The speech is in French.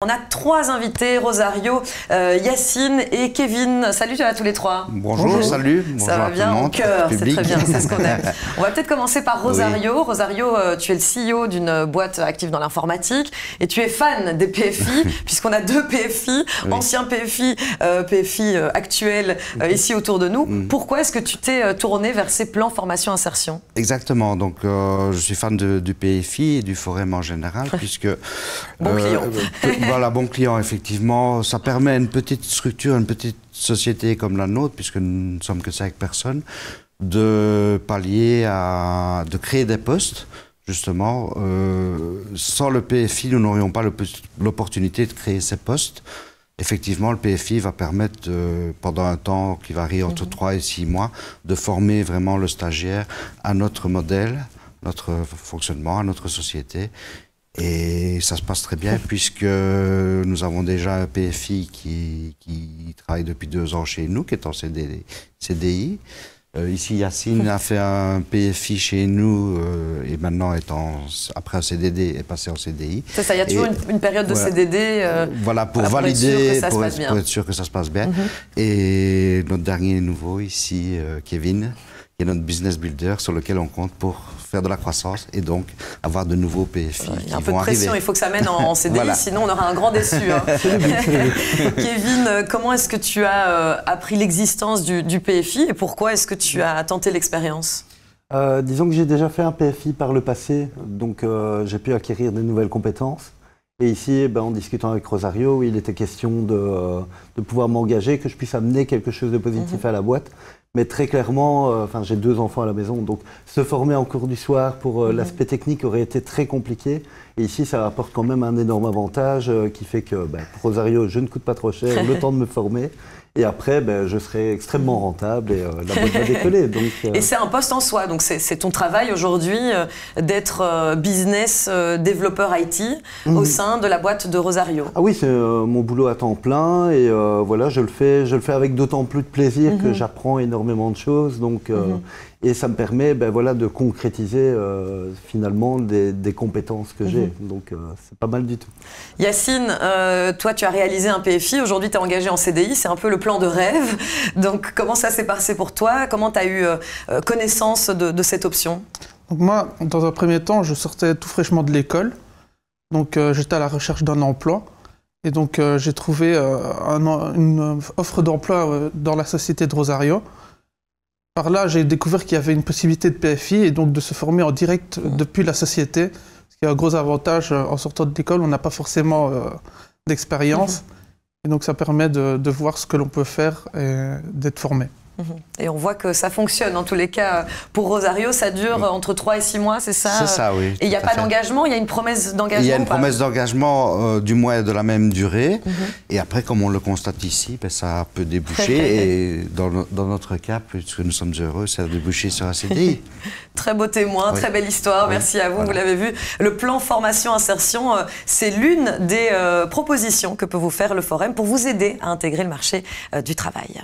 On a trois invités, Rosario, Yacine et Kevin. Salut à tous les trois. Bonjour, salut. Bonjour. Ça va bien au cœur, c'est très bien, c'est ce qu'on aime. On va peut-être commencer par Rosario. Oui. Rosario, tu es le CEO d'une boîte active dans l'informatique et tu es fan des PFI, puisqu'on a deux PFI, oui. Anciens PFI, PFI actuels ici autour de nous. Pourquoi est-ce que tu t'es tourné vers ces plans formation-insertion? Exactement, donc je suis fan du PFI et du Forum en général, puisque... Bon client. Voilà, bon client, effectivement. Ça permet à une petite structure, une petite société comme la nôtre, puisque nous ne sommes que 5 personnes, de pallier à... de créer des postes, justement. Sans le PFI, nous n'aurions pas l'opportunité de créer ces postes. Effectivement, le PFI va permettre, pendant un temps qui varie entre 3 et 6 mois, de former vraiment le stagiaire à notre modèle, notre fonctionnement, à notre société. Et ça se passe très bien puisque nous avons déjà un PFI qui travaille depuis 2 ans chez nous, qui est en CDI. Ici, Yacine a fait un PFI chez nous et maintenant après un CDD est passé en CDI. C'est ça, il y a toujours une période de CDD voilà, pour valider, pour être sûr que ça se passe bien. Et notre dernier nouveau ici, Kevin, qui est notre business builder sur lequel on compte pour faire de la croissance et donc avoir de nouveaux PFI il y a un peu de pression, il faut que ça mène en CDI, voilà. Sinon on aura un grand déçu. Hein. Kevin, comment est-ce que tu as appris l'existence du PFI et pourquoi est-ce que tu as tenté l'expérience? Disons que j'ai déjà fait un PFI par le passé, donc j'ai pu acquérir de nouvelles compétences. Et ici, en discutant avec Rosario, il était question de pouvoir m'engager, que je puisse amener quelque chose de positif à la boîte. Mais très clairement, j'ai 2 enfants à la maison, donc se former en cours du soir pour l'aspect technique aurait été très compliqué. Et ici, ça apporte quand même un énorme avantage qui fait que pour Rosario, je ne coûte pas trop cher, le temps de me former. Et après, je serai extrêmement rentable et la boîte va décoller. Donc, Et c'est un poste en soi, donc c'est ton travail aujourd'hui d'être business développeur IT au sein de la boîte de Rosario. Ah oui, c'est mon boulot à temps plein et voilà, je le fais avec d'autant plus de plaisir que j'apprends énormément de choses. Donc, et ça me permet voilà, de concrétiser finalement des compétences que j'ai. Donc c'est pas mal du tout. Yacine, toi tu as réalisé un PFI, aujourd'hui tu es engagé en CDI, c'est un peu le plan de rêve. Donc comment ça s'est passé pour toi? Comment tu as eu connaissance de cette option? Donc moi, dans un premier temps, je sortais tout fraîchement de l'école. Donc j'étais à la recherche d'un emploi. Et donc j'ai trouvé une offre d'emploi dans la société de Rosario. Par là, j'ai découvert qu'il y avait une possibilité de PFI et donc de se former en direct depuis la société. Ce qui est un gros avantage, en sortant de l'école, on n'a pas forcément d'expérience. Et donc ça permet de voir ce que l'on peut faire et d'être formé. Et on voit que ça fonctionne. En tous les cas, pour Rosario, ça dure entre 3 et 6 mois, c'est ça? C'est ça, oui. Et il n'y a pas d'engagement? Il y a une promesse d'engagement? Il y a une promesse d'engagement, du moins de la même durée. Et après, comme on le constate ici, ça peut déboucher. Et dans notre cas, puisque nous sommes heureux, ça a débouché sur un CDI. Très beau témoin, très belle histoire. Merci à vous, vous l'avez vu. Le plan formation-insertion, c'est l'une des propositions que peut vous faire le Forum pour vous aider à intégrer le marché du travail.